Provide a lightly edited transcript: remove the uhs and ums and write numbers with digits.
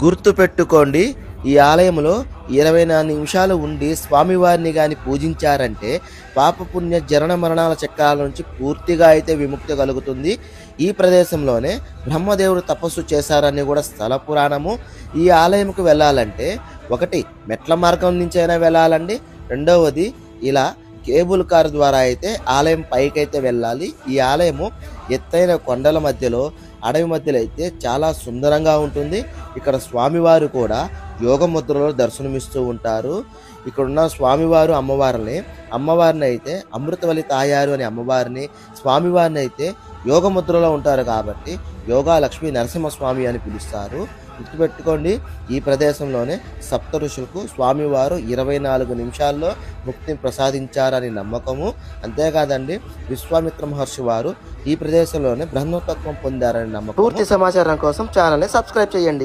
గుర్తుపెట్టుకోండి, ఈ ఆలయంలో 24 నిమిషాలు ఉండి స్వామివారిని గాని పూజించారంటే పాపపుణ్య జనన మరణాల చక్రాల నుంచి పూర్తిగా అయితే విముక్తి కలుగుతుంది. ఈ ప్రదేశంలోనే బ్రహ్మదేవుడు తపస్సు చేశారని కూడా స్థల పురాణము. ఈ ఆలయంకు వెళ్ళాలంటే ఒకటి మెట్ల మార్గం నుంచి అయినా వెళ్ళాలండి, రెండవది ఇలా కేబుల్ కార్ ద్వారా అయితే ఆలయం పైకైతే వెళ్ళాలి. ఈ ఆలయము ఎత్తైన కొండల మధ్యలో అడవి మధ్యలో అయితే చాలా సుందరంగా ఉంటుంది. ఇక్కడ స్వామివారు కూడా యోగ ముద్రలో దర్శనమిస్తూ ఉంటారు. ఇక్కడున్న స్వామివారు అమ్మవారిని అయితే అమృతవల్లి తాయారు అనే అమ్మవారిని, స్వామివారిని అయితే యోగ ముద్రలో ఉంటారు కాబట్టి యోగా లక్ష్మీ నరసింహస్వామి అని పిలుస్తారు. గుర్తుపెట్టుకోండి, ఈ ప్రదేశంలోనే సప్త ఋషులకు స్వామివారు 24 నిమిషాల్లో ముక్తిని ప్రసాదించారని నమ్మకము. అంతేకాదండి, విశ్వామిత్ర మహర్షి వారు ఈ ప్రదేశంలోనే బ్రహ్మతత్వం పొందారని నమ్మకం. పూర్తి సమాచారం కోసం ఛానల్ని సబ్స్క్రైబ్ చేయండి.